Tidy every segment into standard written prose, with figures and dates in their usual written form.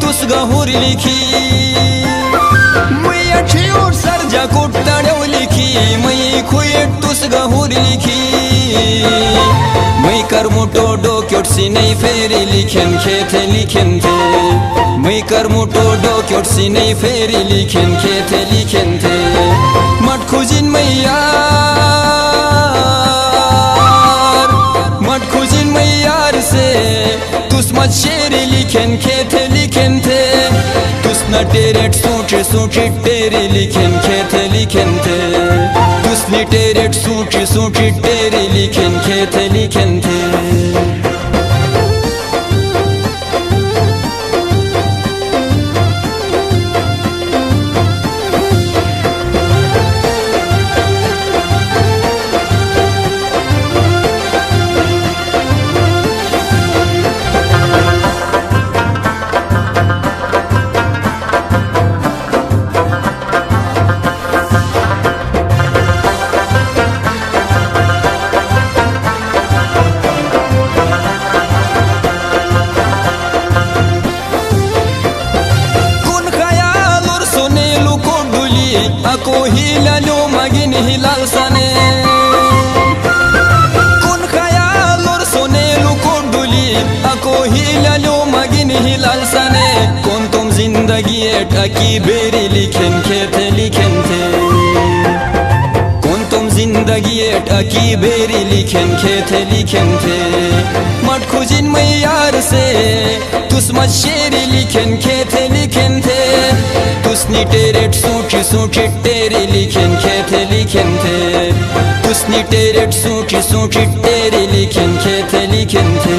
तुस गहुर लिखी मैं अच्छी और सरजा कोटड़ो लिखी मैं खुएट तुस गहुर लिखी मैं कर मोटो डोक्योट सी नहीं फेरी लिखन खेते लिखन थे मैं कर मोटो डोक्योट सी नहीं फेरी लिखन खेते लिखन थे मत खुजिन मैं यार से तुस मत शेरी लिखन खेते लिखन थे तुस न टेरेट सूची सूची तेरी लिखन खेते लिखन थे तुस न टेरेट सूची सूची तेरी लिखन खेते लिखन थे। ako hilalo magin hilal sane kun khayalor sonelu konduli ako hilalo magin hilal sane kon tum zindagi etaki beri likhen khete likhen the kon tum zindagi etaki beri likhen khete likhen the mat khujin mai yaar se तुस मत शेरी लिखन खेते लिखन थे तुसनी टेरेट सूची सूची तेरी लिखन खेते लिखन थे तुसनी टेरेट सूची सूची तेरी लिखन खेते लिखन थे।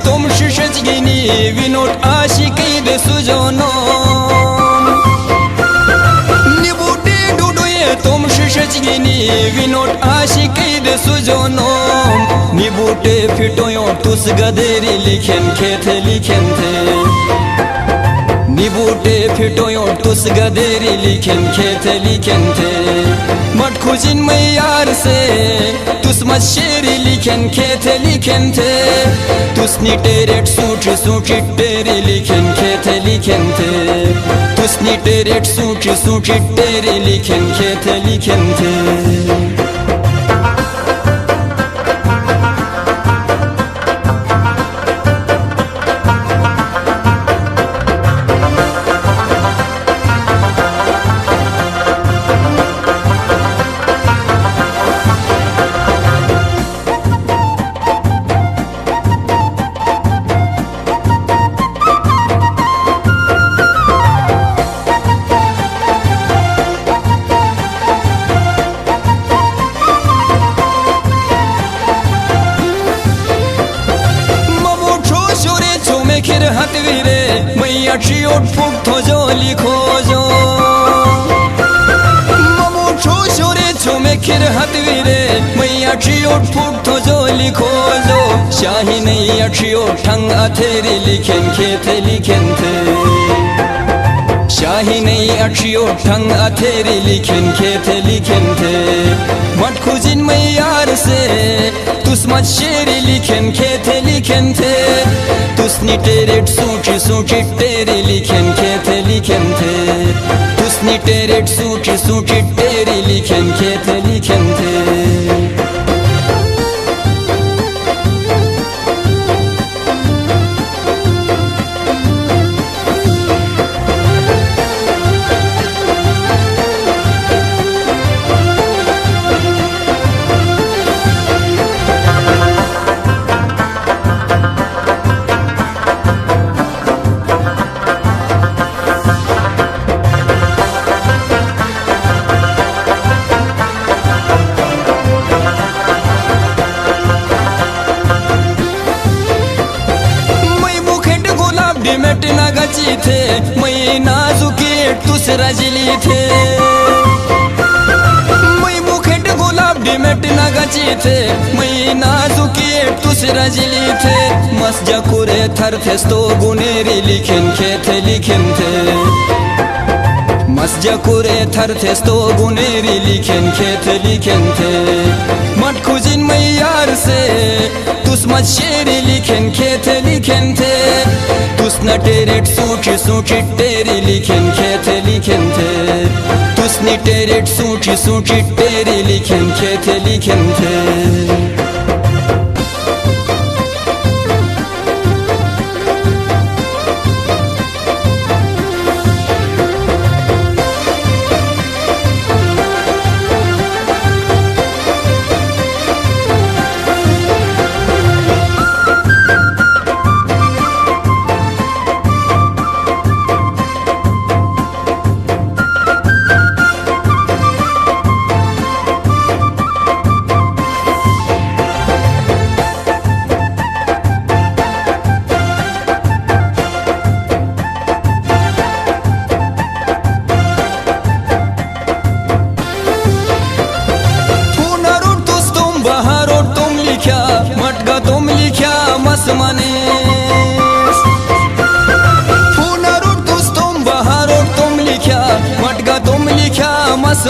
तुम शिशज गिनी विनोट आशिकी दे सुजोनो निबूटे डुडुए तुम शिशज गिनी विनोट आशिकी दे सुजोनो निबूटे फिटोयो तुस गदेरी लिखन खेते लिखन थे निबूटे फिटोयो तुस गदेरी लिखन खेते लिखन थे मत खुजिन मैं यार से तुस मत शेरी लिखन खेते लिखन थे तुसनी टेरेट सूची सूची तेरी लिखन खेते लिखन थे तुसनी टेरेट सूची सूची तेरी लिखन खेते लिखन थे। खिर हतवीरे मैया चियोट फुक थो जो लिखो जो ममो छो छोरे छो में खिर हतवीरे मैया चियोट फुक थो जो लिखो जो शाही नहीं अचियोट ठंग अथेरी लिखन खेते लिखन थे शाही नहीं अचियोट ठंग अथेरी लिखन खेते लिखन थे मत खुजिन मैं यार से तुस मत शेरी लिखन खेते लिखन थे तुसनी टेरेट सूची सूची तेरी लिखन खेते लिखन थे तुसनी टेरेट सूची सूची तेरी लिखन खेते लिखन थे। थे, मैं नाजुकी तू सजली थे, मैं मुखेट गुलाब डिमेट नगची थे, मैं नाजुकी तू सजली थे, मस्जा कुरे थर थे तो गुनेरी लिखें थे लिखें थे, मस्जा कुरे थर थे तो गुनेरी लिखें थे, मत खुजिन मैं यार से तुस मत शेरी लिखें थे, तुस न टेरेट सूची टेरी लिखें थे, तुस न टेरेट सूची टेरी लिखें थे।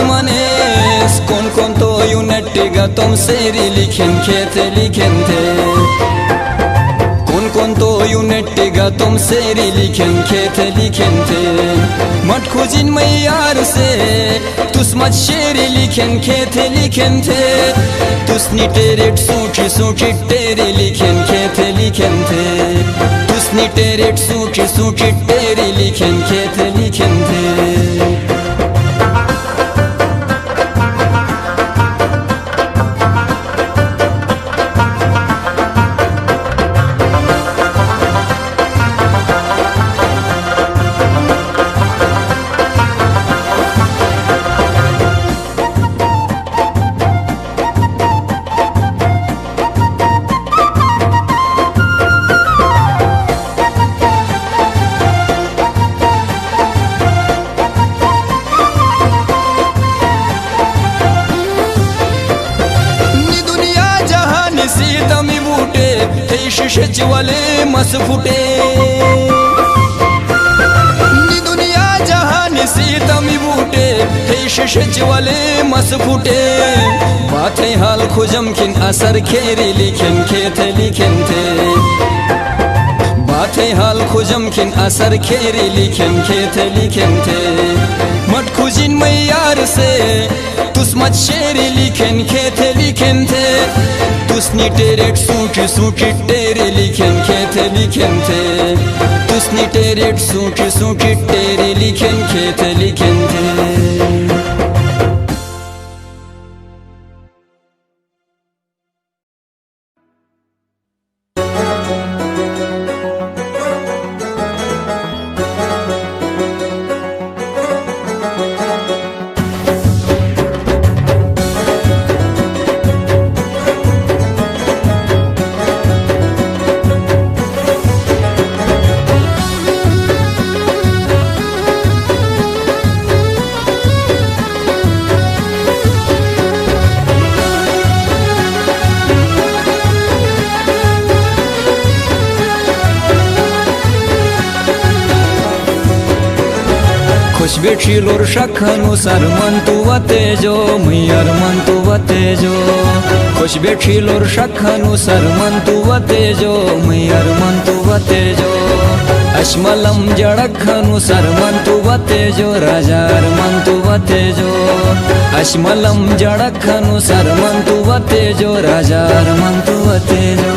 मनेस कौन तो यूनिटिगा तुम सेरी लिखें थे, कौन तो यूनिटिगा तुम सेरी लिखें थे, मत खुजिन मैं यार से तुस मत शेरी लिखें थे, तुस नी टेरेट सूची टेरी लिखें थे, तुस नी टेरेट सूची टेरी लिखें थे। शीशे वाले मस फुटे नी दुनिया जहान सीतमी बूटे थे, शीशे वाले मस फुटे, बातें हाल खुजम किन असर खेरी लिखें थे, बातें हाल खुजम किन असर खेरी लिखें थे, मत खुजिन मैं यार से तुस मत शेरी लिखें थे, तुस नी टेरेट सूची टेरी लिखें थे, तुस नी टेरेट सूची टेरी लिखें थे। खुश बेठिलोर शखनु सरमंतु वतेजो मैयर मंतु वतेजो, खुश बेठिलोर शखनु सरमंतु वतेजो मैयर मंतु वतेजो, अश्मलम जड़खनु सरमंतु वतेजो राजार मंतु वतेजो, अश्मलम जड़खनु सरमंतु वतेजो राजार मंतु वतेजो।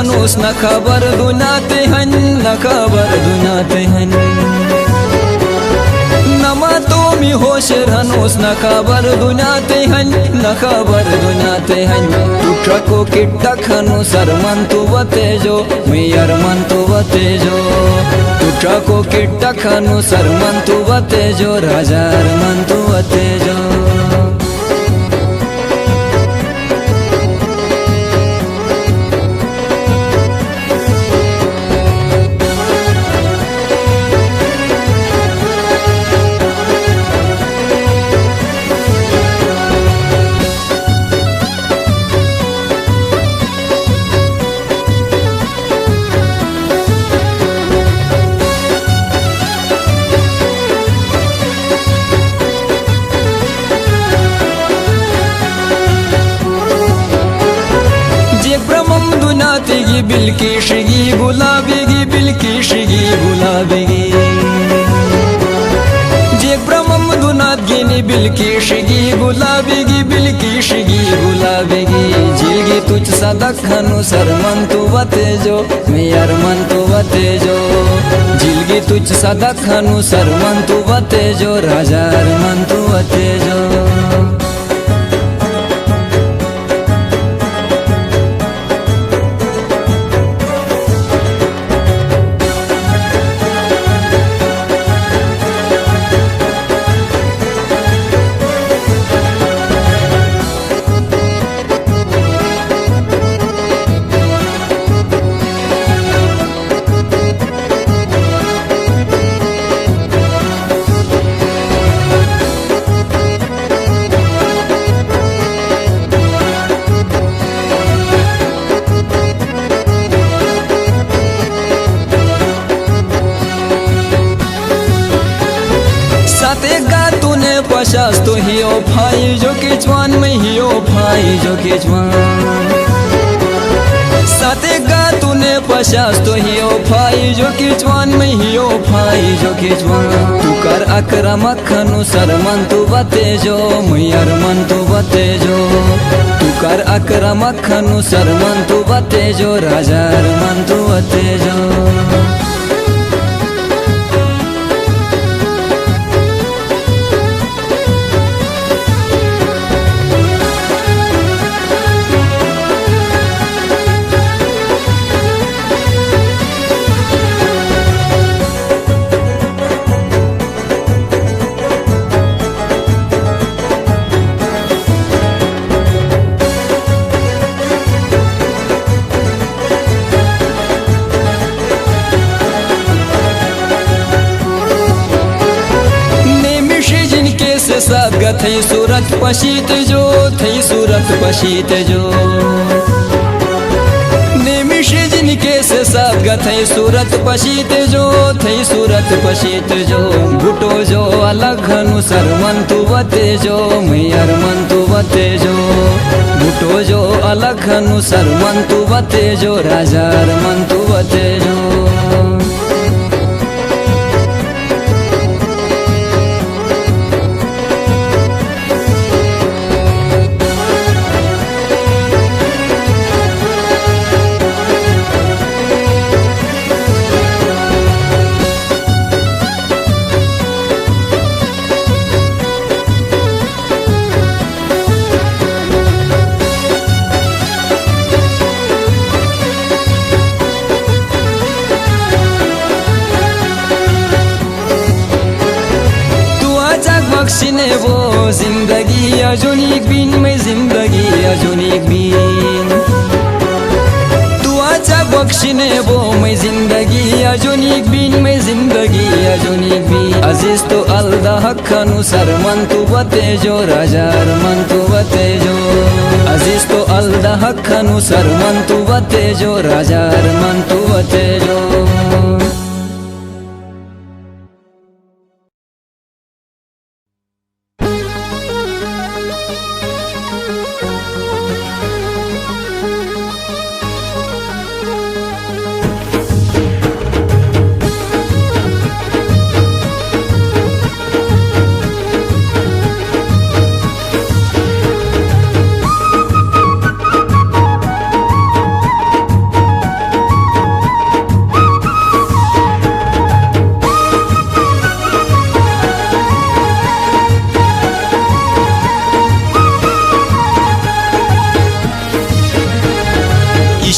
हनूस न खबर दुनाते हन न खबर दुनाते हन नमा तो मी होश हनूस न खबर दुनाते हन न खबर दुनाते हन तुठको किट्टा खनु सरमन तु बतेजो मियर मन तु बतेजो तुठको किट्टा खनु सरमन तु बतेजो राजार मन तु बतेजो तिगी बिल्किशगी गुलाबीगी बिल्किशगी गुलाबीगी जे ब्रह्मम दुनात गिनी बिल्किशगी गुलाबीगी बिल्किशगी गुलाबीगी जिलगी तुझ सदक हनु सरमन तु बतेजो मियर मन तु बतेजो जिलगी तुझ सदक हनु सरमन तु बतेजो राजार मन तु बतेजो पचास तो हियो भाई जो कि जवान में हियो भाई जो कि जवान सातेगा तूने 50 तो हियो भाई जो कि जवान में हियो भाई जो कि जवान तू कर अकरमक खनु सरमन तू बतेजो मैयर मन तू बतेजो तू कर अकरमक खनु सरमन तू बतेजो राजार मन तू बतेजो साथ गथई सूरत पशीत जो थई सूरत पशीत जो निमिष जिनके से साथ गथई सूरत पशीत जो थई सूरत पशीत जो बुटो जो अलग हनु सरमन तू बतेजो मैयर मन तू बतेजो बुटो जो अलग हनु सरमन तू बतेजो राजार मन तू बतेजो बख्शिने वो जिंदगी अजूनिक बिन में जिंदगी अजूनिक बिन तू आचा बख्शिने वो मैं जिंदगी अजूनिक बिन में जिंदगी अजूनिक बिन अजीज तो अल्लाह खनु सरमन तू बतेजो राजार मन तू बतेजो अजीज तो अल्लाह खनु सरमन तू बतेजो राजार मन तू बतेजो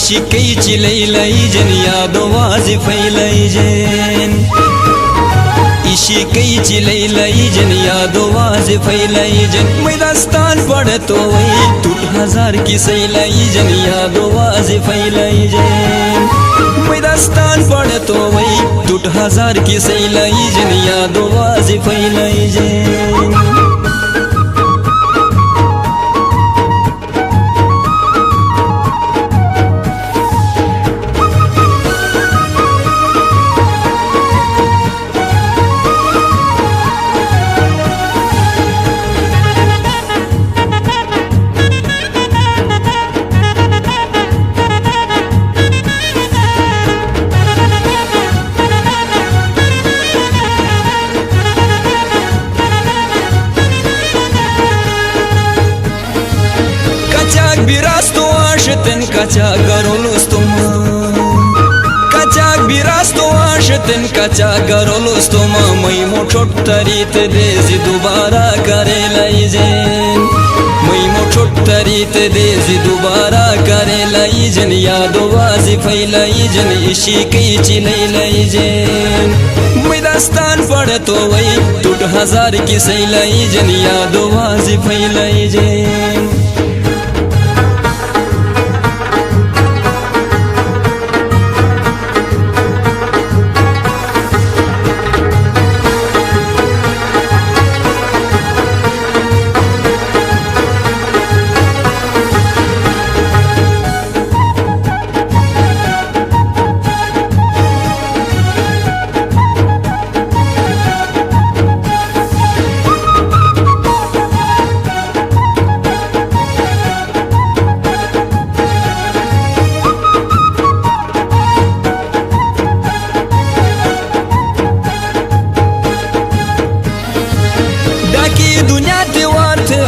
इशिकैची लैलैजेन यादो वाजिफैलैजेन इशिकैची लैलैजेन यादो वाजिफैलैजेन मैदास्तान पढ़तो वही टूट हजार की सैलैजेन यादो वाजिफैलैजेन मैदास्तान पढ़तो वही टूट हजार की सैलैजेन यादो वाजिफैलैजेन Birasto așeten cacea garolus toma Cacea birasto așeten cacea garolus toma Măi močotarite dezi dubara care la izen Măi močotarite dezi dubara care la izen Yado wazifai la izen इशिकैची लैलैजेन मैदास्तान पढ़तो वही टूट हजार की सैलैजेन यादो वाजिफai लैजेन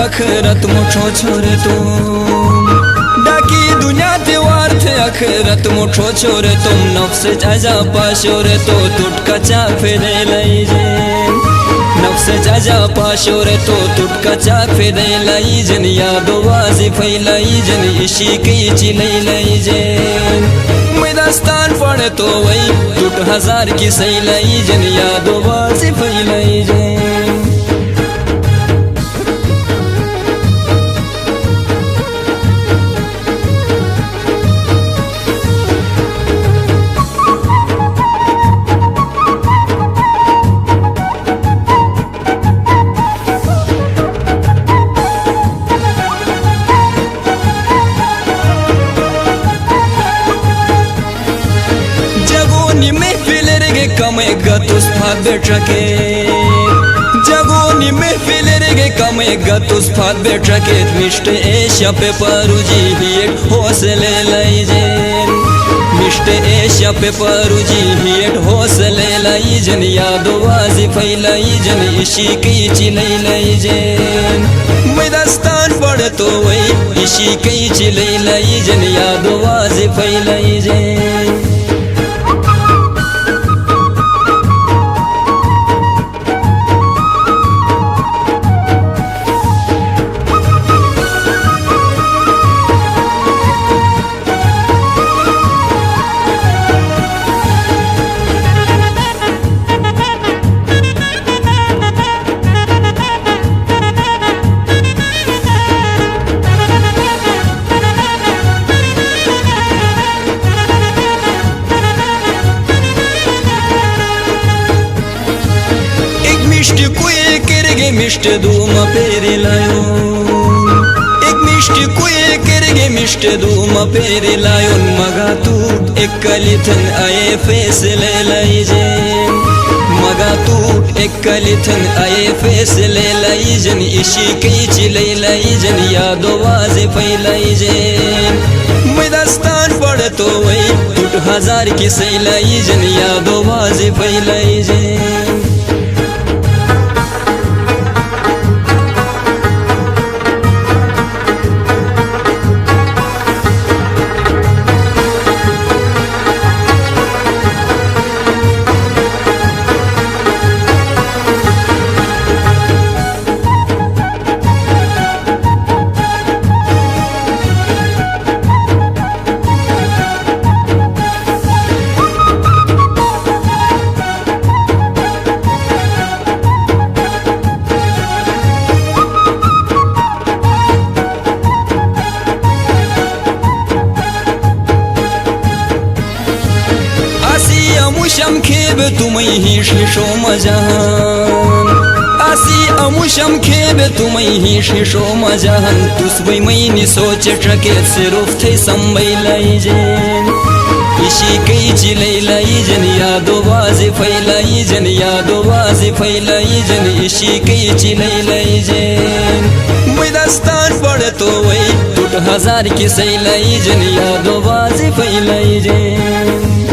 आखरत मोठो छोरे तुम डाकी दुनिया त्योहार थे आखरत मोठो छोरे तुम नफ्स जाजा पाशोरे तो टूटका चा फेरे लैजेन नफ्स जाजा पाशोरे तो टूटका चा फेरे लैजेन यादो वाजिफai लैजेन इशिकैची लैजेन मैदास्तान पढ़तो वही टूट हजार की सैलैजेन यादो वाजिफai लैजेन कमे गतुस फाद बेट्रके जगोनी महफिल रेगे कमे गतुस फाद बेट्रके मिष्ट एशिया पे परुजी हिएट हौसले लैजेन मिष्ट एशिया पे परुजी हिएट हौसले लैजेन यादो वाजिफai लैजेन इशिकैची लैजेन मैदास्तान पढ़तो वही इशिकैची लैजेन यादो वाजिफai लैजेन मिष्ट दूमा पेरी लायो एक मिष्ट कुए करगे मिष्ट दूमा पेरी लायो मगा तू एक कलिथन आए फैसले लैजेन मगा तू एक कलिथन आए फैसले लैजेन इशिकैची लैजेन यादो वाजिफai लैजेन मैदास्तान पढ़तो वही टूट हजार की सैलैजेन यादो वाजिफai लैजेन तुम्हें ही शीशो मजान आसी अमुशम खेबे तुम्हें ही शीशो मजान तुस वही मैंने सोचे ट्रके सिर्फ थे संभलाई जेन इशी कई चिलाई जन यादो बाजी फैलाई जन यादो बाजी फैलाई जन इशी कई चिलाई जन मैदास्तान पड़े तो वही टूट हजार की सैलाई जन यादो बाजी फैलाई जन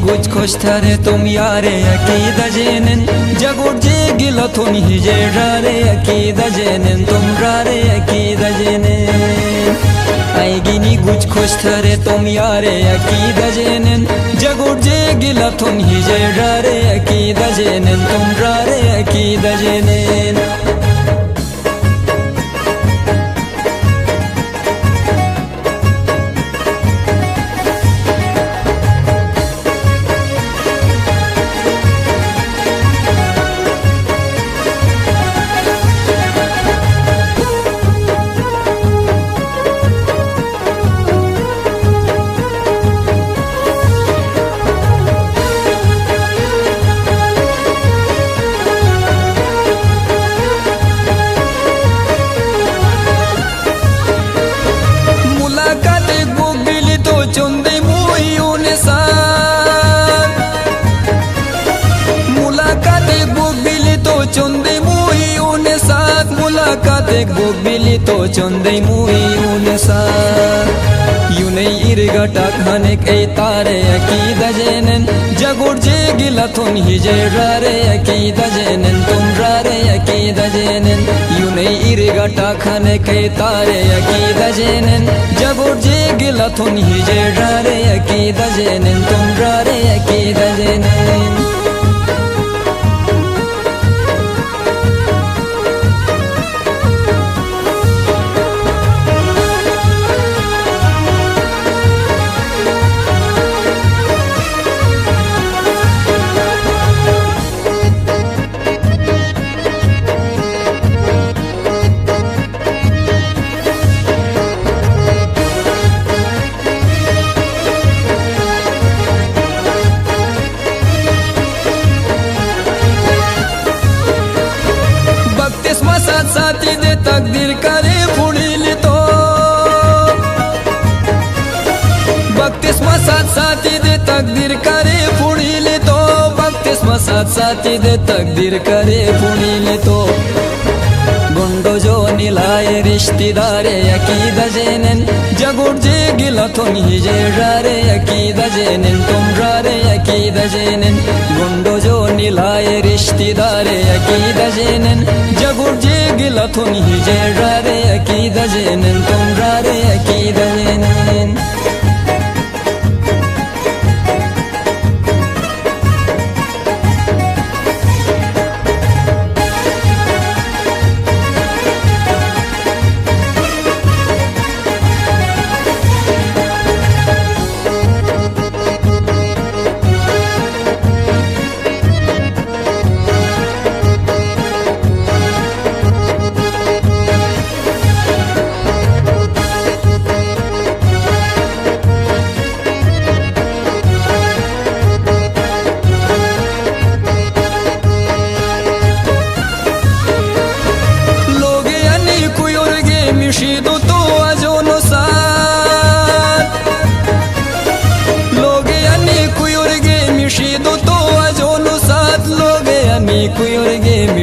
कुछ खुश थारे तुम यारे अकीदा जेनन जगुर जे गिला तुम ही जे रारे अकीदा जेनन तुम रारे अकीदा जेनन आएगी नी कुछ खुश थारे तुम यारे अकीदा जेनन जगुर जे गिला तुम ही जे रारे अकीदा जेनन तुम रारे अकीदा जेनन बिली तो चंदे मुई उने सार यूने इरगा टाखाने के तारे अकीदा जेनन जगुर जे गिला तुम ही जे रारे अकीदा जेनन तुम रारे अकीदा जेनन यूने इरगा टाखाने के तारे अकीदा जेनन जगुर जे गिला तुम ही जे रारे अकीदा जेनन तुम रारे अकीदा जेनन साथी दे तकदीर करे फुड़िल तो बक्तिस्मा साथी दे तकदीर करे फुड़िल तो बक्तिस्मा साथी दे तकदीर करे फुड़िल तो गुंडो जो निलाए रिश्तेदारे अकीदा जेनन जगुर जे गिला तुम ही जे रारे अकीदा जेनन तुम रारे अकीदा जेनन गुंडो जो निलाए रिश्तेदारे अकीदा जेनन जगुर जे गिला तुम ही जे रारे अकीदा जेनन तुम रारे अकीदा जेनन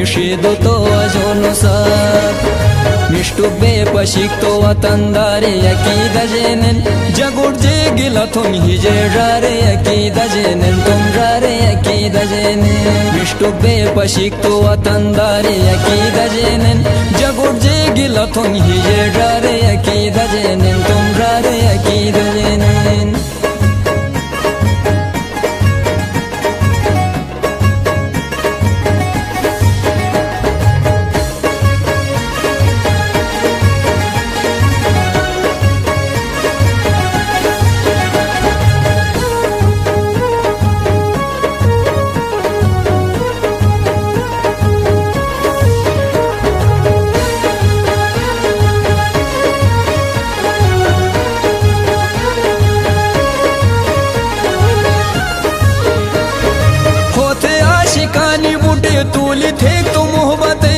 मिशिदो तो अजोनो साथ Mishtubbe pashikto watandare akida jenen Jagur jegila thum hije rare akida jenen Tum rare akida jenen Mishtubbe pashikto watandare akida jenen Jagur jegila thum hije rare akida jenen Tum rare akida jenen तूली थे तो मोहब्बते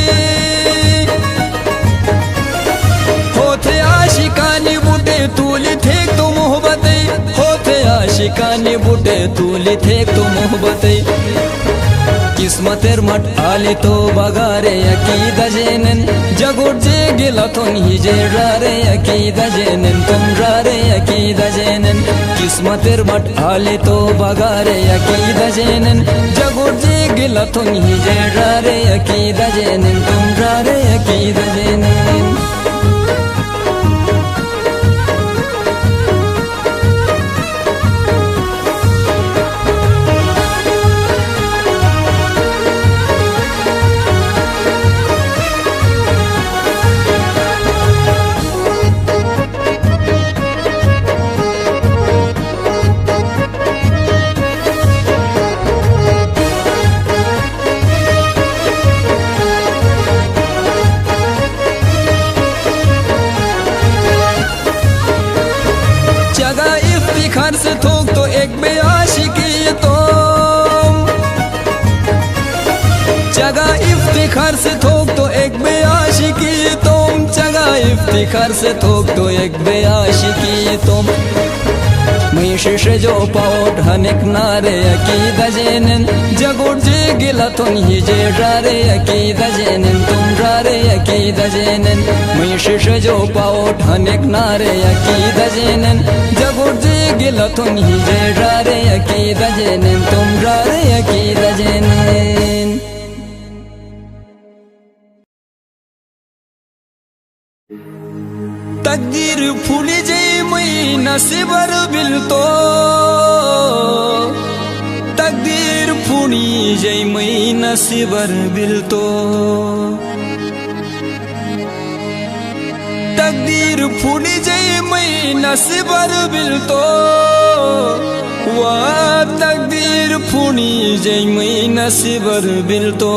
होते आशिकानी बूटे तूली थे तो मोहब्बते होते आशिकानी बूटे तूली थे तो मोहब्बते किस्मतेर मट आले तो बगारे अकीदा जेनन जगुर जे गिला तुम ही जे रारे अकीदा जेनन तुम रारे अकीदा जेनन किस्मतेर मट आले तो बगारे अकीदा जेनन जगुर जे गिला तुम ही जे रारे अकीदा जेनन तुम रारे अकीदा जेनन इफ्तिखार से थोक तो एक बेआशिकी तुम जगह इफ्तिखार से थोक तो एक बेआशिकी तुम जगह इफ्तिखार से थोक तो एक बेआशिकी तुम मैं शीशे जो पाओ ढानिक नारे अकीदा जेनन जगुर जे गिला तुम ही जे रारे अकीदा जेनन तुम रारे अकीदा जेनन मैं शीशे जो पाओ ढानिक नारे अकीदा जेनन जगुर जे गिला तुम ही जे रारे अकीदा जेनन तुम रारे अकीदा जेनन तकदीर फूली जे मैं नसीबर बिलतो तकदीर फूली जे मैं नसीबर बिलतो तकदीर फूली जे मैं नसीबर बिलतो वाह तकदीर फूली जे मैं नसीबर बिलतो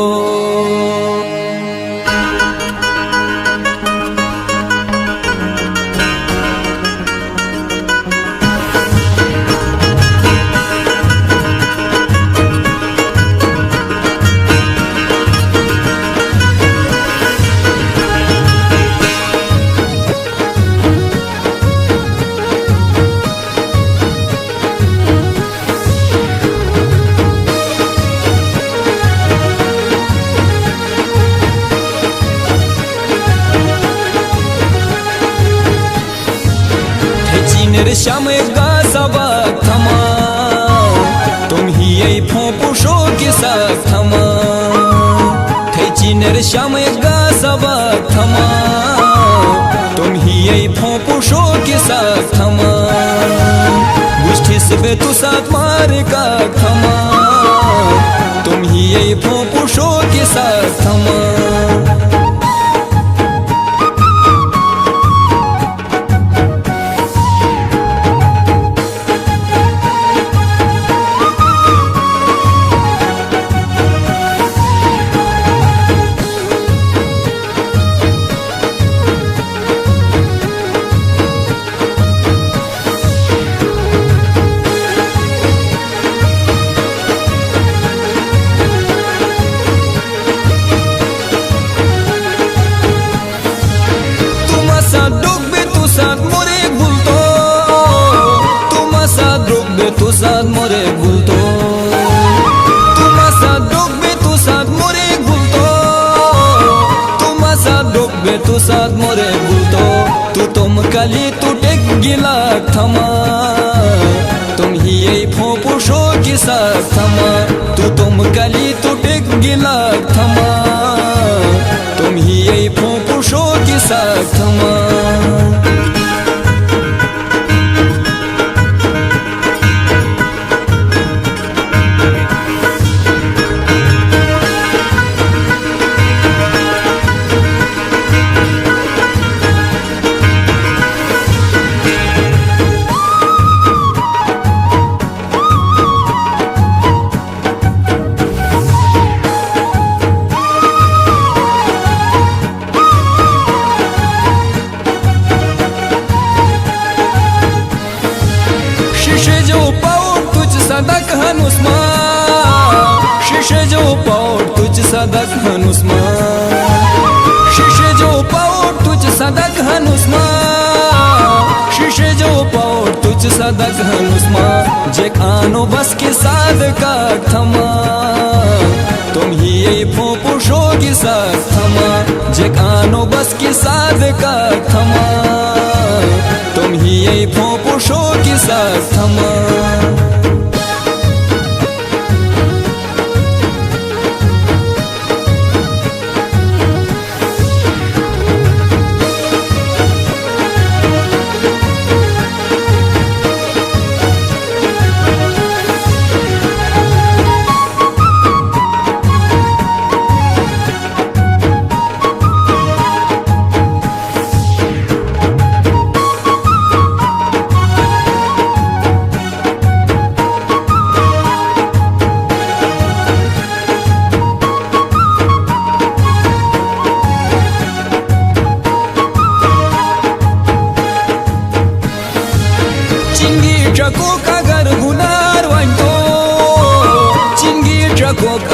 श्याम गा सबक थमा तुम ही यही फोपुशो के साथ थमा थे चीनर श्याम गा सबक थमा तुम ही यही फोपुशो के साथ थमा गुष्ठी से तू साथ मार का थमा तुम ही यही फोपुशो के साथ थमा तू साथ मोरे बुलतो तू तुम कली तू टेक गिला थमा तुम ही यही फोपू शो की साथ थमा तू तुम कली तू टेक गिला थमा तुम ही यही फोपू शो की साथ थमा सदक हनुस्मा शीशे जो पाउट तुझ सदक हनुस्मा शीशे जो पाउट तुझ सदक हनुस्मा शीशे जो पाउट तुझ सदक हनुस्मा जे आनो बस के साथ का थमा तुम ही यही फोपू शो के साथ थमा जे आनो बस के साथ का थमा तुम ही यही फोपू शो के साथ थमा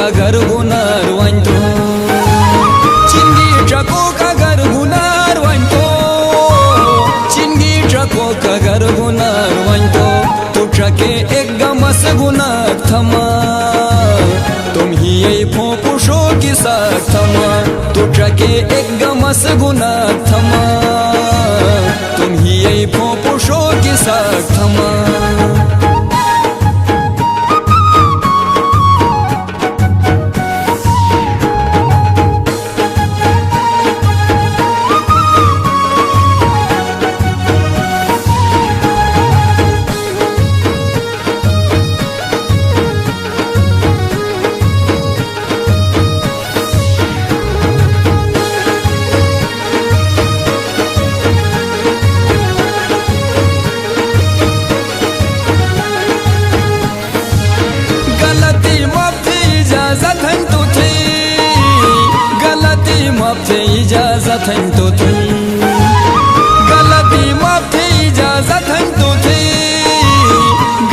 अगर गुनार वंतो चिंगी ट्रको अगर गुनार वंतो चिंगी ट्रको अगर गुनार वंतो तू ट्रके एक गमस गुनार थमा तुम ही यही फोपू शो के साथ थमा तू ट्रके एक गमस गुनार थमा तुम ही यही फोपू शो के साथ थमा इजाजत है तो थी गलती माफ थे इजाजत है तो थी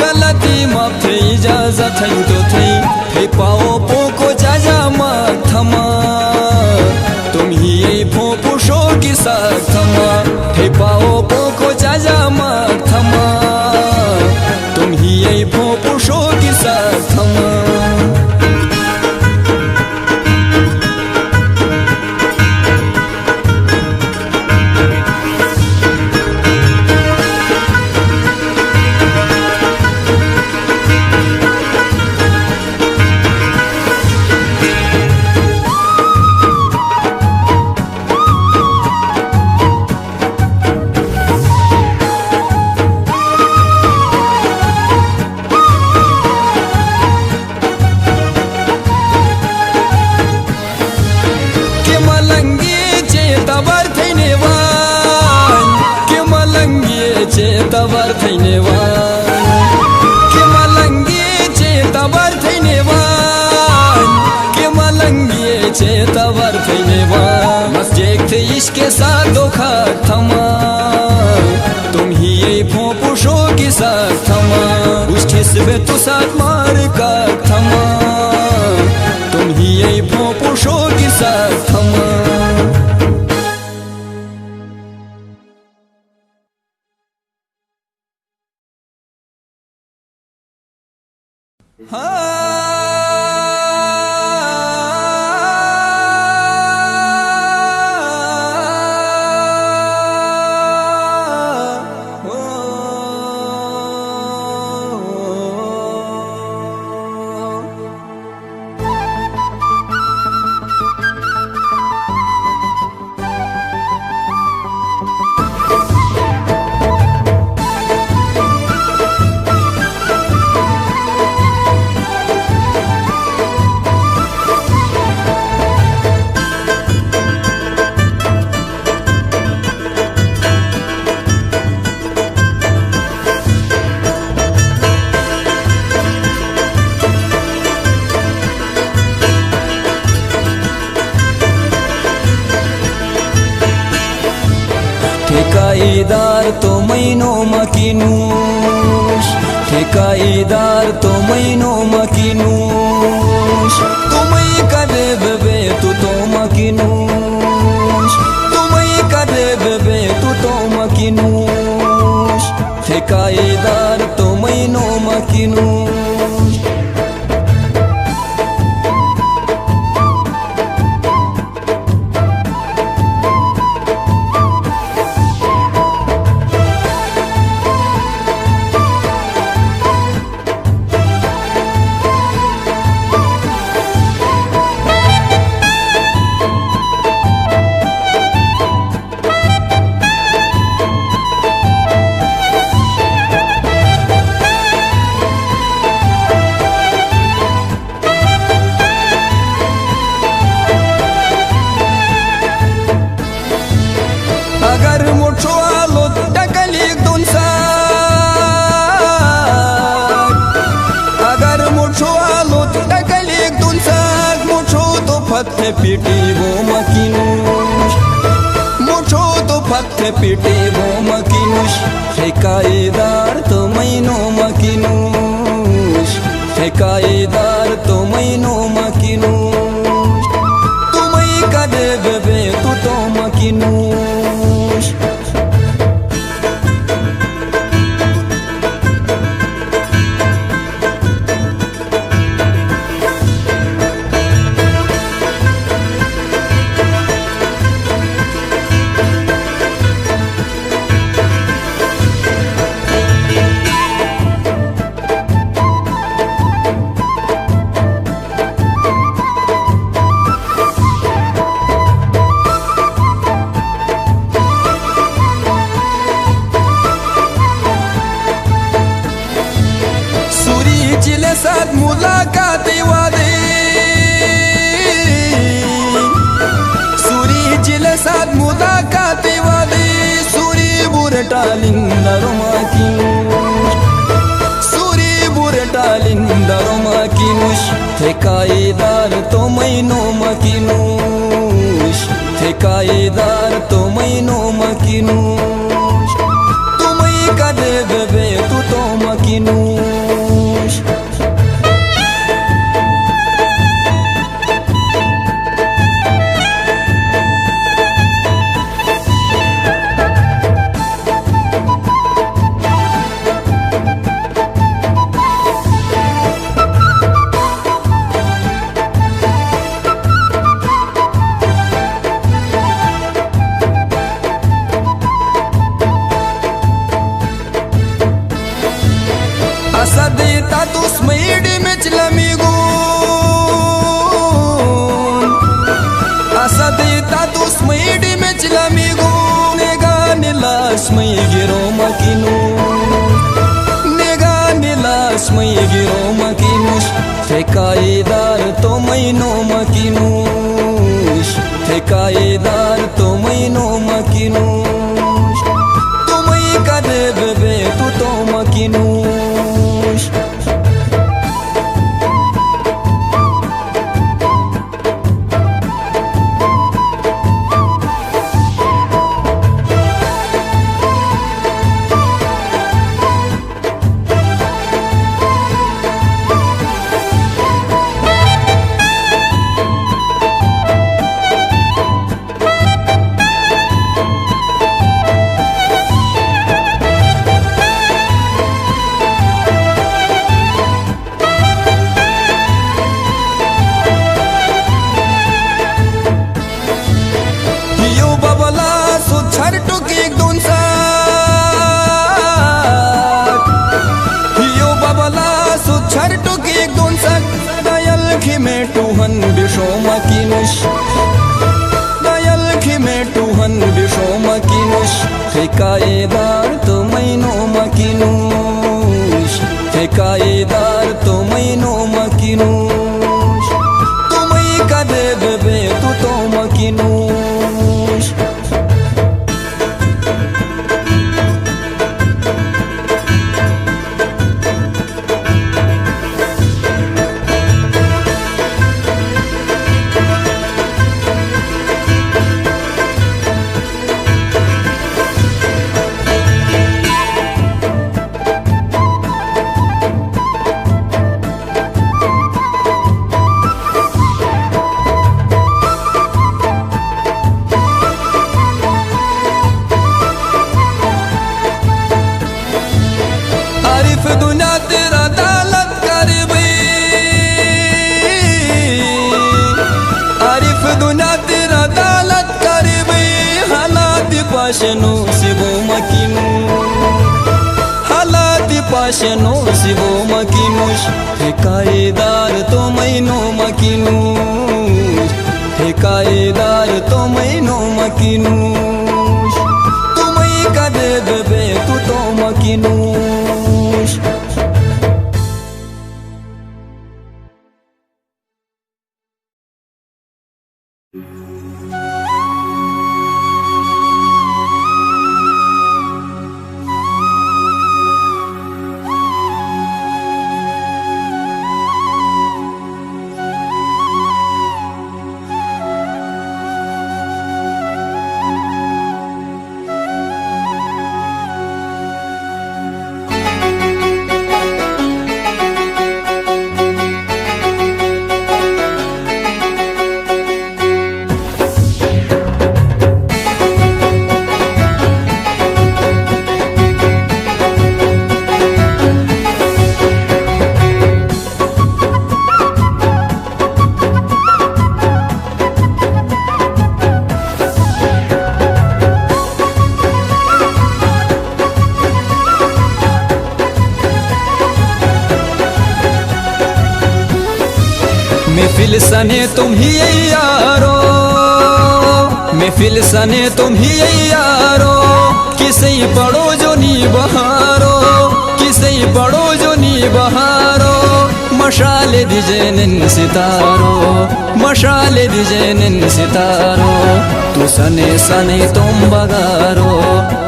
गलती माफ थे इजाजत है तो थी पाओ पोको चाचा मत थमा तुम ही यही फोपू शो के साथ थमा पाओ पोको चाचा मत थमा तुम ही यही फोपू शो के साथ थमा तबर थैनेवान के मलंगी चे तबर थैनेवान के मलंगी चे तबर थैनेवान बस देखते इसके साथ धोखा थमा तुम ही यही फोपू शो के साथ थमा उसके सिबे तो साथ मार का थमा तुम ही यही फोपू शो के साथ थमा ठेकाईदार तो मैनो मकिनुष ठेकाईदार तो मैनो मकिनुष तुम्ही कदे बेबे तू तो मकिनुष तुम्ही कदे बेबे तू तो मकिनुष ठेकाईदार तो मैनो मकिनुष अगर मुठो आलो टकली दोन साग अगर मुठो आलो टकली दोन साग मुठो तो फत्ते पीटी वो मकिनुष मुठो तो फत्ते पीटी वो मकिनुष ठेकाईदार तो मैनो मकिनुष ठेकाईदार तो मैनो मकिनुष तुम्ही कदे बेबे तू तो मकिनुष चिले साथ मुलाकाती वादे सूरी चिले साथ मुलाकाती वादे सूरी बुरटालिंदरो मकिनुष सूरी बुरटालिंदरो मकिनुष ठेकाईदार तो मैनो मकिनुष ठेकाईदार तो मैनो मकिनुष तुम्ही कदे बेबे तू तो मकिनुष Asadita tus meidi mechlamigun Asadita tus meidi mechlamigun Nega nilash mai giro makinush Nega nilash mai giro makinush ठेकाईदार तो मैनो मकिनुष ठेकाईदार तो मैनो मकिनुष तुम्ही कदे बेबे तू तो मकिनुष Tuhan bisho makinush Dayal khime Tuhan bisho makinush ठेकाईदार तो मैनो मकिनुष ठेकाईदार तो मैनो मकिनुष तुम्ही कदे बेबे तू तो मकिनुष पाशनो सिबो मकिनु हालाती पाशनो सिबो मकिनुश ठेकाएदार तो मैनो मकिनुश ठेकाएदार तो मैनो मकिनुश तुम्हें कदे दबे तू तो मकिनुश महफिल सने तुम ही यारो महफिल सने तुम ही यारो किसे पढ़ो जो नी बहारो किसे पढ़ो जो नी बहारो मशाले दिजेन सितारो मशाले दिजेन सितारो तू सने सने तुम बगारो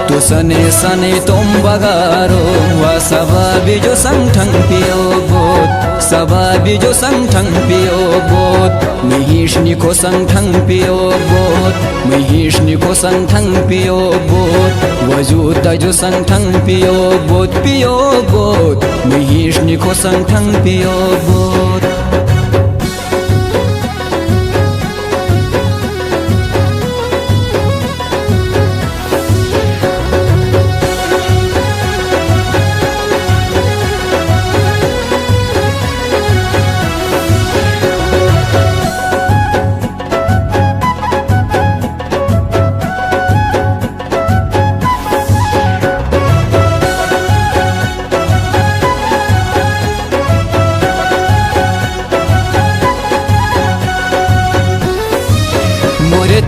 तू सने सने तुम बगारो वा सबाबी जो संठंग पियो बोत सबाबी जो संठंग पियो बोत महिष्णि को संठंग पियो बोत महिष्णि को संठंग पियो बोत वजूद जो संठंग पियो बोत महिष्णि को संठंग पियो बोत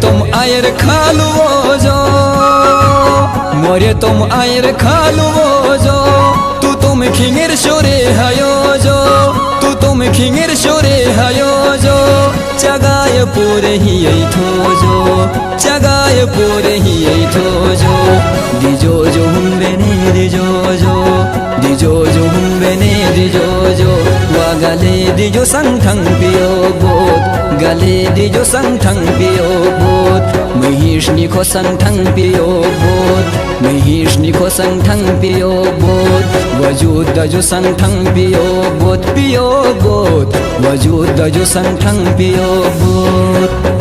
तुम आयर खालू जो मोरे तुम आयर खालू जो तू तुम खिंगिर शोरे हयो जो तू तुम खिंगिर शोरे हयो जो चगाय पूरे ही थो जो चगाय पूरे ही थो जो दिजो जो हम बेने दिजो जो दिजो जो हम बेने दिजो जो वा गले दिजो संठंग पियो बोत गले दिजो संठंग पियो बोत महिष्णि को संठंग पियो बोत महिष्णि को संठंग पियो बोत वजूद जो संठंग पियो बोत वजूद जो संठंग पियो बोत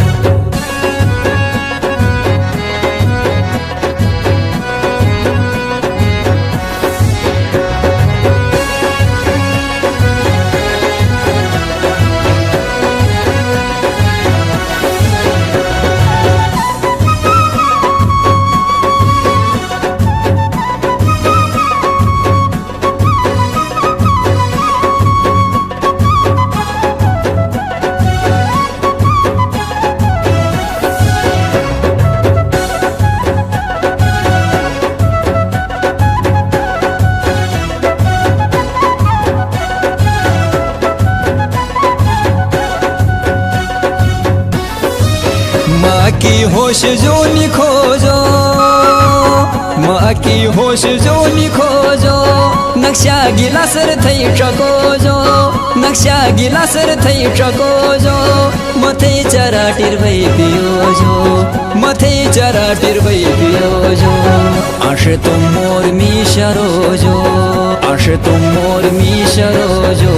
की होश जो निखोजो माँ की होश जो निखोजो नक्शा गिला सर थई चकोजो नक्शा गिला सर थई चकोजो मथे चराटिर भई पियोजो मथे चराटिर भई पियोजो आशे तुम मोर मिशरोजो आशे तुम मोर मिशरोजो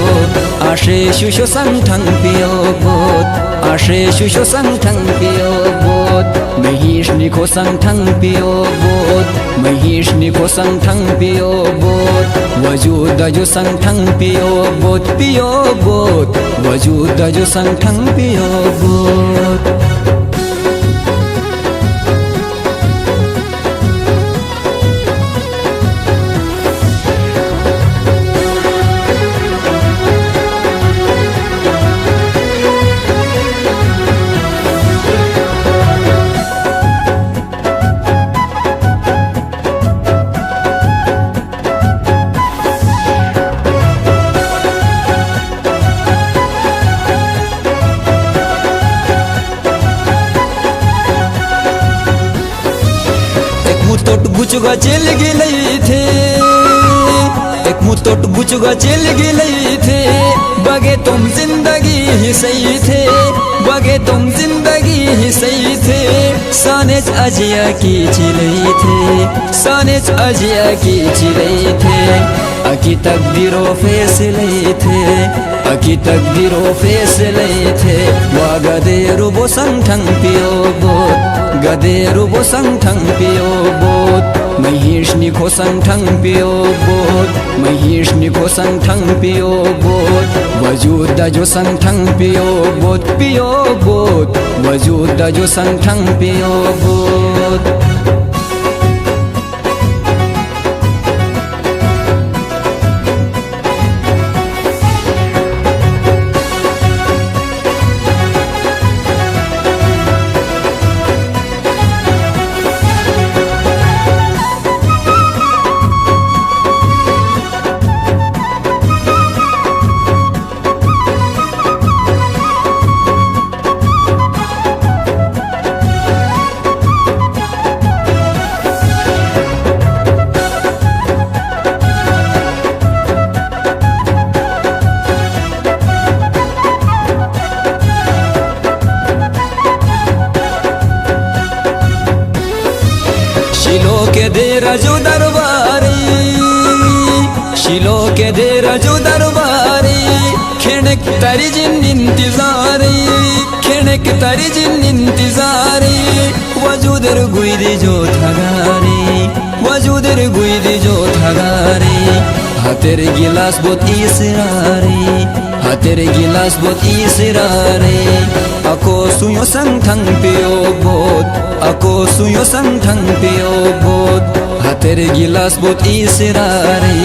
आशे शुशो संठंग पियो बोत आशे शुशो संठंग पियो बोत महिष्णि को संठंग पियो बोत महिष्णि को संठंग पियो बोत वजूद जो संठंग पियो बोत वजूद जो संठंग पियो बोत मुतोट गुचुगा चल गेले थे, एक मुतोट गुचुगा चल गेले थे। बगे तुम जिंदगी ही सही थे, बगे तुम जिंदगी ही सही थे। सानेच अजिया की चिले थे, सानेच अजिया की चिले थे। अकी तकदीरो फैसले थे, अकी तकदीरो फैसले थे। वा गदेरु बो संठंग पियो बोत, गदेरु बो संठंग पियो बोत। महिष्नि को संठंग पियो बोत, महिष्नि को संठंग पियो बोत। वजूद जो संठंग पियो बोत, पियो बोत। वजूद जो संठंग पियो बोत। शिलो के देरा जो दरबारी, शिलो के देरा जो दरबारी। खेणक तरी जिन इंतजारी, खेणक तरी जिन इंतजारी। वजूदर गुइदी जो थगारी, वजूदर गुइदी जो थगारी। हातेर गिलास बोत इसरारी, हातेर गिलास बोत इसरारी। अको सुयो संठंग पियो बोत, अको सुयो संठंग पियो बोत। हातेर गिलास बोत इसरारी,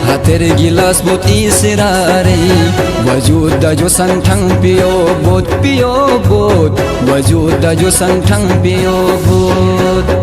हातेर गिलास बोत इसरारी। वजूद जो संठंग पियो बोत, पियो बोत। वजूद जो संठंग पियो बोत।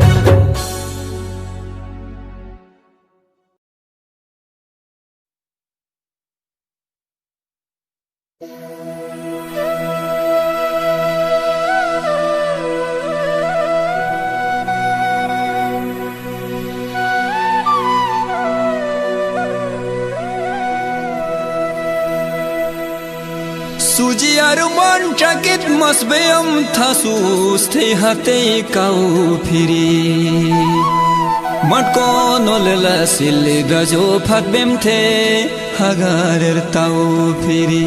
सुजियार मन चकित मसबेम थासूस थे हते काउ फिरी। मटको नोलेला सिल्ले दजो फटबेम थे हगारेर ताउ फिरी।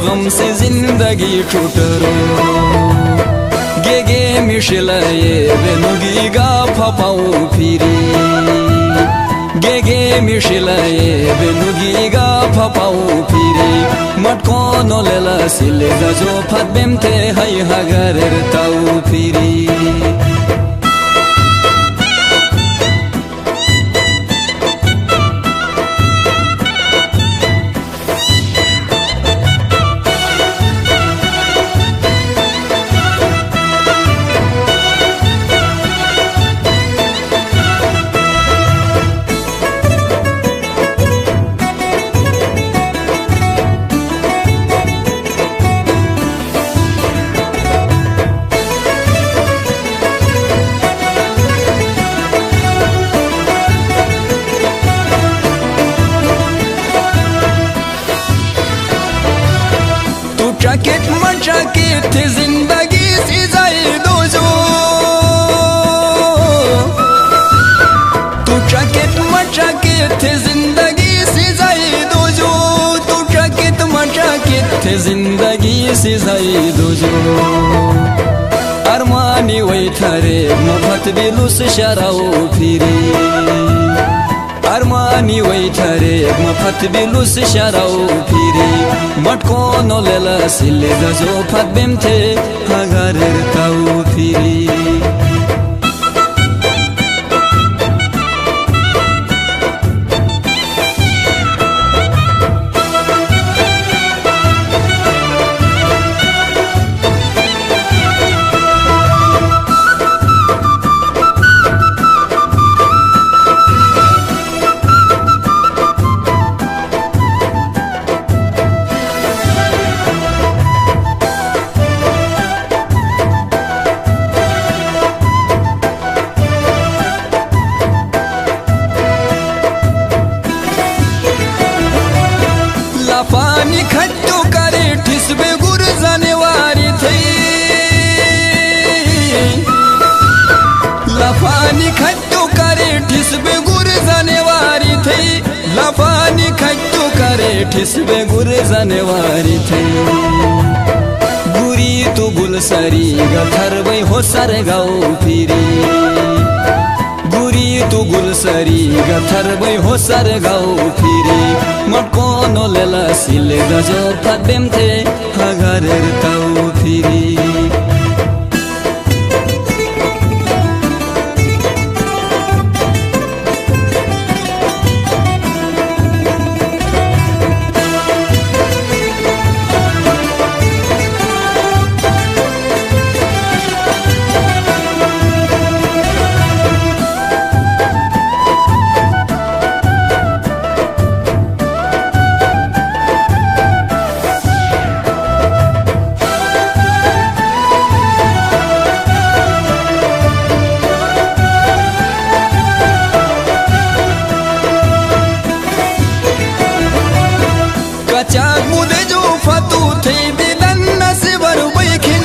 गम से जिंदगी छुटरो गे गे मिशलाए बेनुगी गा फपाऊ फिरी। गे गे मिशलाए बेनुगी गा फपाऊ फिरी। मटको नोलेला सिले जो फत बेमते हाय हगारेर ताऊ फिरी। थे जिंदगी सी जाई दोजो तू टकित मटकित थे जिंदगी सी जाई दोजो अरमानी वैथरे मफत बिलुस शराओ फिरी अरमानी वैथरे मफत बिलुस शराओ फिरी मटको नोलेला सिले दजो फत बिमथे हगर ताऊ फिरी पानी खट्टू करे ठिसबे गुर जाने वारी थी लफानी खट्टू करे ठिसबे गुर जाने वारी थी लफानी खट्टू करे ठिसबे गुर जाने वारी थी गुरी तो गुलसरी गथर वही हो सर गाओ फिरी गुरी तू गुलसरी गथर वही हो सर गाओ फिरी मटको नोलेला सिले गजो फदेम थे हगर ताऊ फिरी कचाक मुदे जो फतू थे दिलन नसीबर बैखिन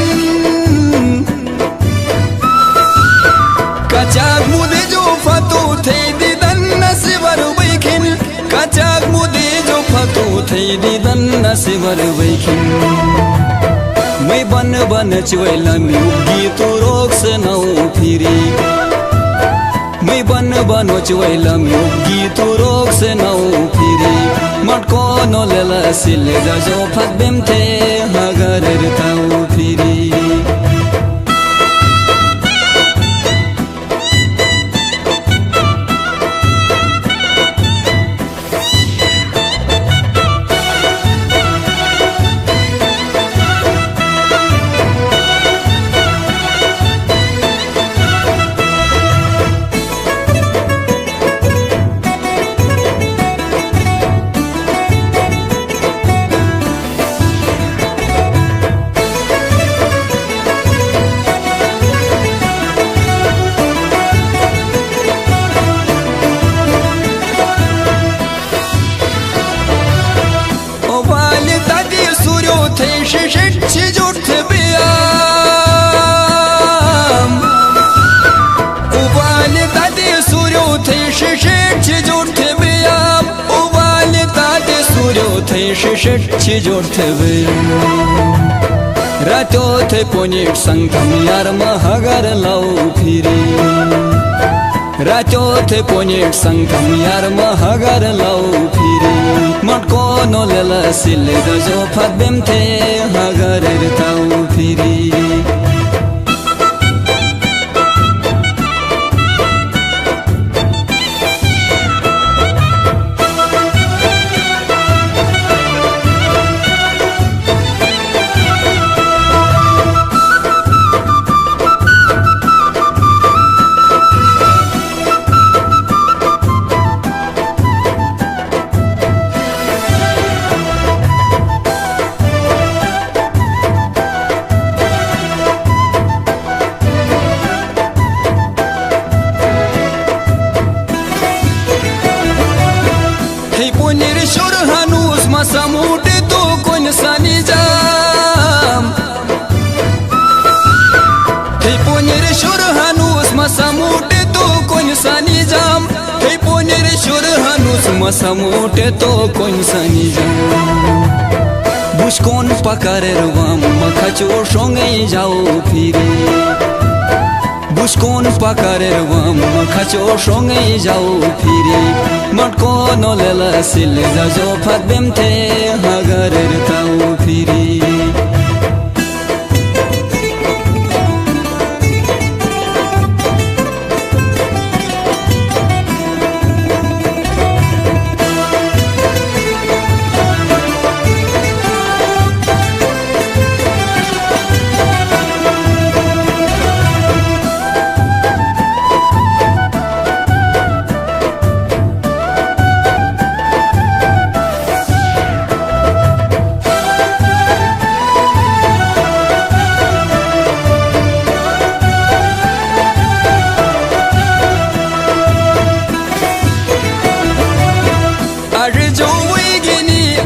कचाक मुदे जो फतू थे दिलन नसीबर बैखिन कचाक मुदे जो फतू थे दिलन नसीबर बैखिन मैं बन चुएला म्यूगी तो रोक से नौ फिरी मैं बन चुएला म्यूगी तो रोक से नौ फिरी मटको नोलेला सिले जो फत बिम थे हगर ताऊ फिरी शिशि जोड़ते रातो थे पोनिट संगम यार महगर लाओ फिरी रातो थे पोनिट संगम यार महगर लाओ फिरी मटको नोलेला सिले जो फत बिम थे हगर ताऊ free Masamute tu kon sani jam Hei punir shur hanus masamute tu kon sani jam Oi poner shurhanus masamote to koinsani Bushkon pakarer vam makhacho shongei jao phiri Bushkon pakarer vam makhacho shongei jao phiri Matko no lela sil jajo phatbem the hagarer tau phiri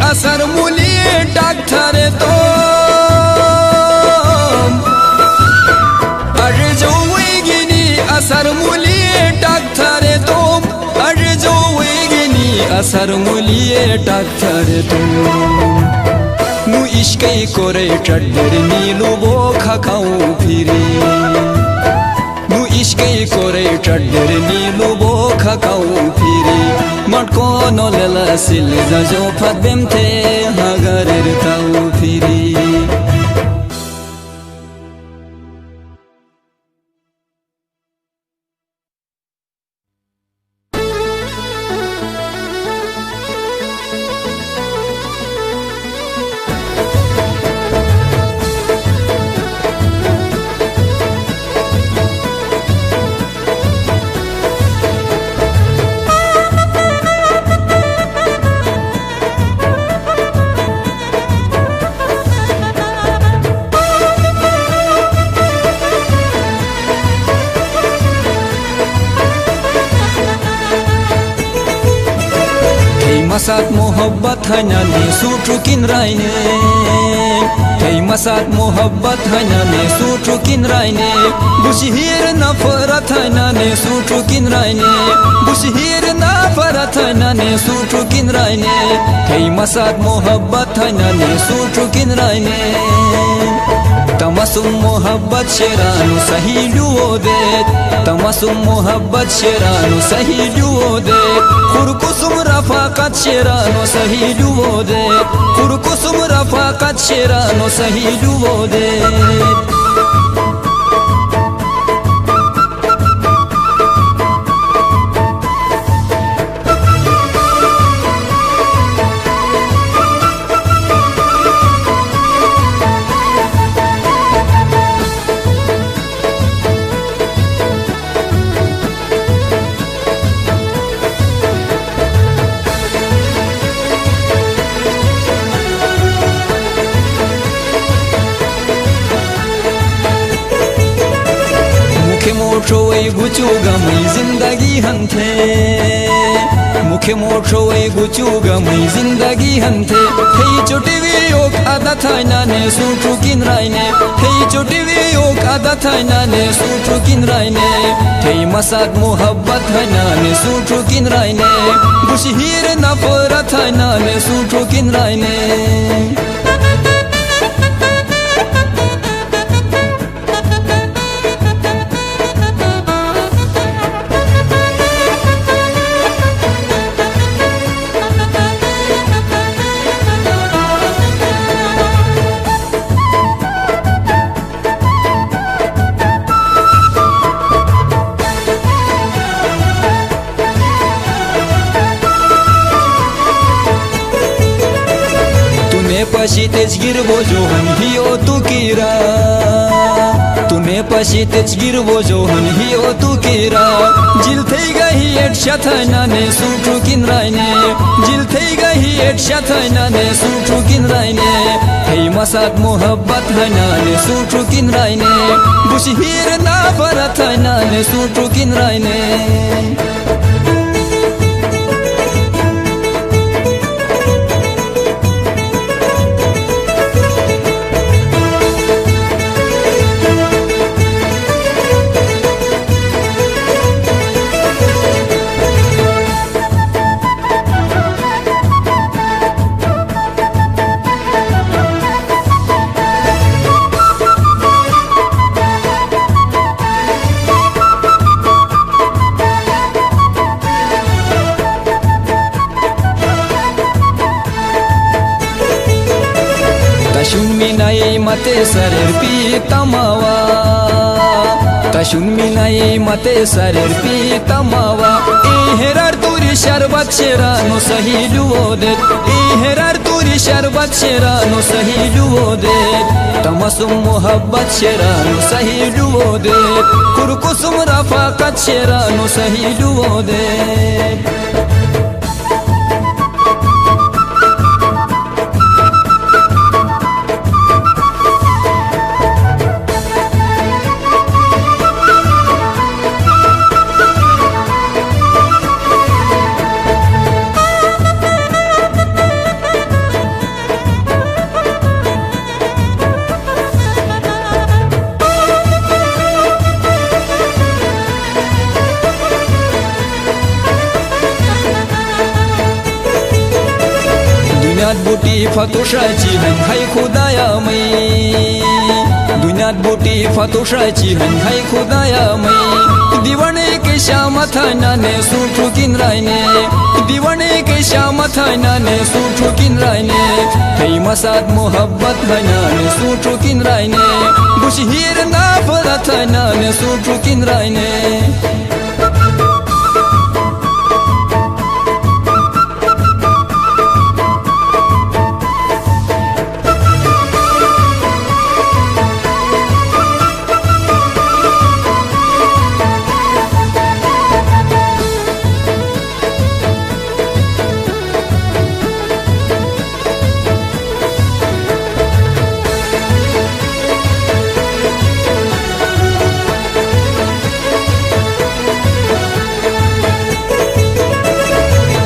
Asar muliye doctor to Arjo wigini asar muliye doctor to Arjo wigini asar muliye doctor to Nu ishkai kore chadder nilu bo khakau phiri Nu ishkai kore chadder nilu bo khakau phiri Matko no lela sil jajo phatbem the hagarer tau phiri Masat mohabbat hanya ne sutukin raine Hey masat mohabbat hanya ne sutukin raine Bushihir nafarat hanya ne sutukin raine Bushihir nafarat hanya ne sutukin raine Hey masat mohabbat hanya ne sutukin raine Tamasum mohabbat sheranu sahi duode Tamasum mohabbat sheranu sahi duode Khurkusum rafaqat sheranu sahi duode Khurkusum rafaqat sheranu sahi duode मोटोए गुचुगा मैं जिंदगी हंथे मुखे मोटोए गुचुगा मैं जिंदगी हंथे हे चोटिवी योग आदा थाइना ने सुटु किन राइने हे चोटिवी योग आदा थाइना ने सुटु किन राइने हे मसाद मोहब्बत थाइना ने सुटु किन राइने बुशहीर नफरत थाइना ने सुटु किन राइने पशी तेज गिरबो जोहन हियो तू कीरा तूने पशी तेज गिरबो जोहन हियो तू कीरा जिल थई गही एट शथना ने सुटु किन राइने जिल थई गही एट शथना ने सुटु किन राइने हे मसाद मोहब्बत हना ने सुटु किन राइने बुशहीर ना फरत हना ने सुटु किन राइने Tashunminai mate sarer pi tamawa Tashunminai mate sarer pi tamawa Iherar turi şerbat şerano sahilu odet Iherar turi şerbat şerano sahilu odet Tamasum muhabbat şerano sahilu odet Kurkusum rafakat şerano sahilu odet दुनियात बोटी फातोशाची हाय खुदाया मै दुनियात बोटी फातोशाची हाय खुदाया मै दीवाने के श्याम थाना ने सूठू किन रायने दीवाने के श्याम थाना ने सूठू किन रायने कई मसाद मोहब्बत हना ने सूठू किन रायने बुशहीर ना फरत हना ने सूठू किन रायने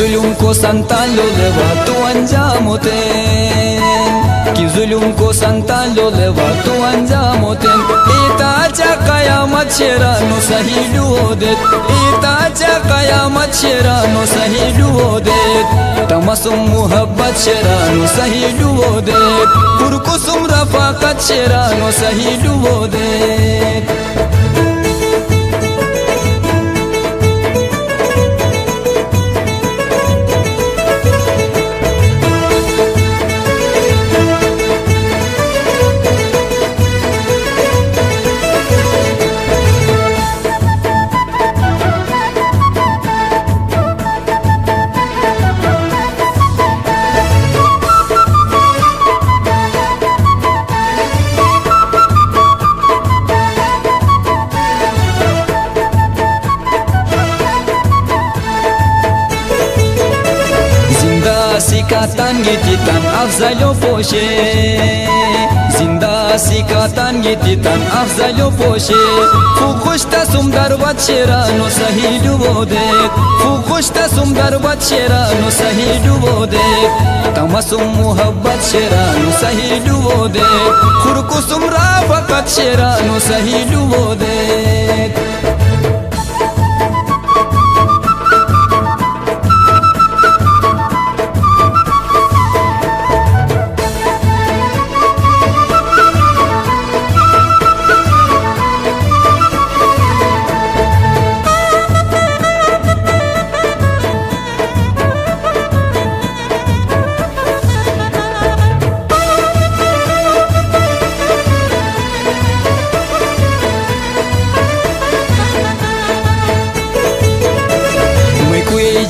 जुल्म को संतान लो लेवा तू अंजाम होते कि जुल्म को संतान लो लेवा तू अंजाम होते इताचा कयामत शेरानो सहीलू होदेत इताचा कयामत शेरानो सहीलू होदेत तमसुम मुहब्बत शेरानो सहीलू होदेत कुरकुसुम Rafaqat शेरानो सहीलू होदेत Sikatan gititan afzalo poshe Zinda sikatan gititan afzalo poshe Fukushta sumdar bat sherano sahilu bodet Fukushta sumdar bat sherano sahilu bodet Tamasum muhabbat sherano sahilu bodet Kurkusum rafakat sherano sahilu bodet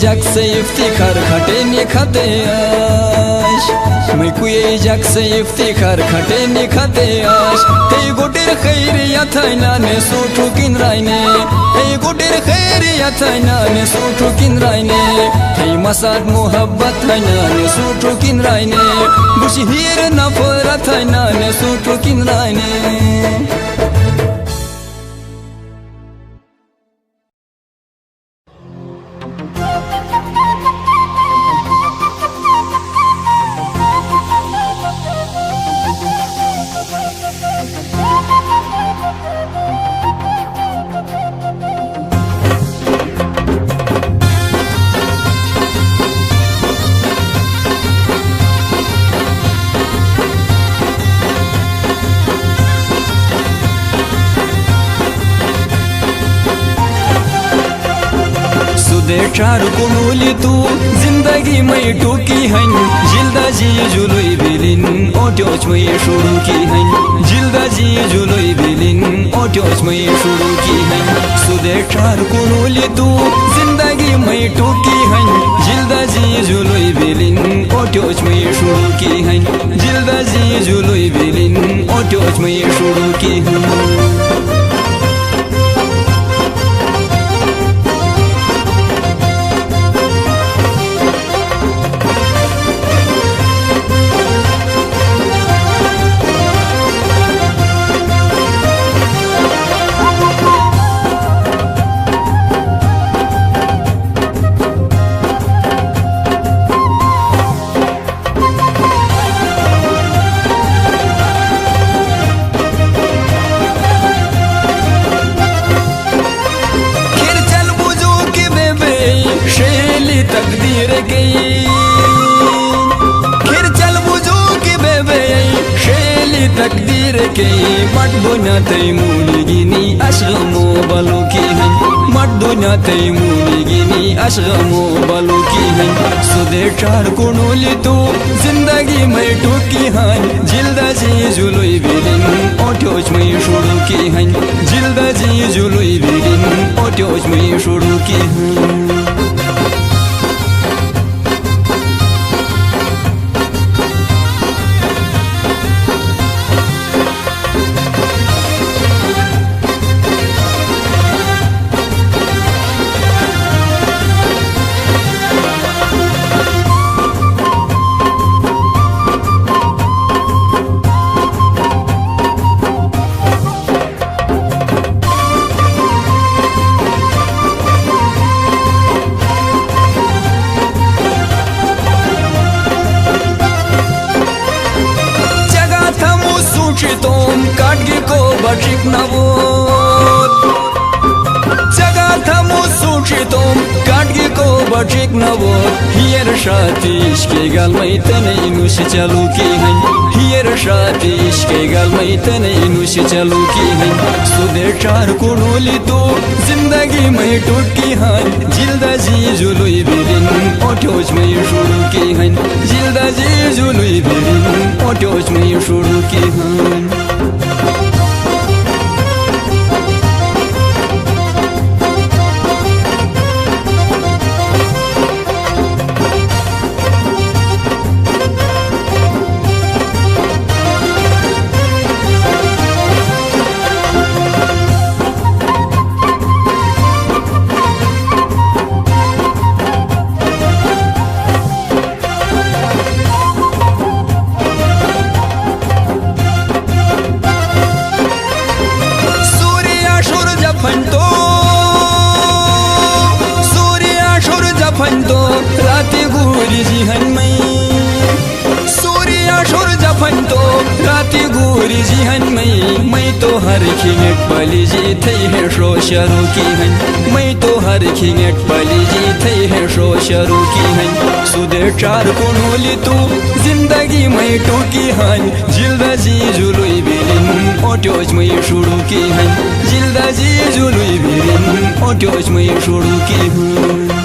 जग से इफ्तिखार खटे निखते आश मैं कुये जग से इफ्तिखार खटे निखते आश ते गोटेर खैरियत हैना ने सोठू किन रायने ते गोटेर खैरियत हैना ने सोठू किन रायने ते मसाद मोहब्बत हैना ने सोठू किन रायने बुशहीर नफरत हैना ने सोठू किन रायने चार कुनूली तू जिंदगी में टूकी हन जिल्दा जी जुलुई बिलिन ओटोच में शुरू की हन जिल्दा जी जुलुई बिलिन ओटोच में शुरू की हन सुदे चार कुनूली तू जिंदगी में टूकी हन जिल्दा जी जुलुई बिलिन ओटोच में शुरू की हन जिल्दा जी जुलुई बिलिन ओटोच में शुरू की हन तकदीर गई खिर चल बुझू की बेबे शेली तकदीर गई मट दुनिया तैमूनी गिनी अशगमो बलो की है मट दुनिया तैमूनी गिनी अशगमो बलो की है सुदे चार कुनूली तू जिंदगी में टूकी है जिल्दा जी जुलुई बिलिन ओटोच में शुरू की है जिल्दा जी जुलुई बिलिन ओटोच में शुरू की है तुम काटगी को बचिक नवोत जगह था मुसूची तुम काटगी को बचिक नवोत हियर शातीश के गल में तने नुश चलू की है हियर शातीश के गल में तने नुश चलू की है सुदे चार कुनूली तू जिंदगी में टूटकी है जिल्दा जी जुलुई बिलिन ओटोच में शुरू की है जिल्दा जी जुलुई बिलिन ओटोच में शुरू की है फंतो राती गुरी जिहन में सूर्य शुर जफंतो राती गुरी जिहन में मैं तो हर खिंगट पली जी थे है शो शरू की हन मैं तो हर खिंगट पली जी थे है शो शरू की हन सुदे चार कुनूली तू जिंदगी में टूकी हन जिल्दा जी जुलुई बिलिन ओटोच में शुरू की हन जिल्दा जी जुलुई बिलिन ओटोच में शुरू की हन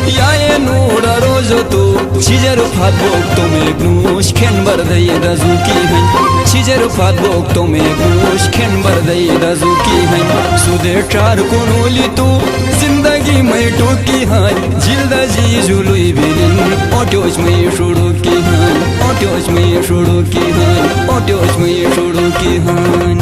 याये नूर रोजो तो छिजर फात बोक तो में ग्नूश खेन बरदई दजुकी है छिजर फात बोक तो में ग्नूश खेन बरदई दजुकी है सुदे चार कोनोली तो जिंदगी में टोकी है जिल्दा जी जुलुई बिलिन ओटोज में शुरू की है ओटोज में शुरू की है ओटोज में शुरू की है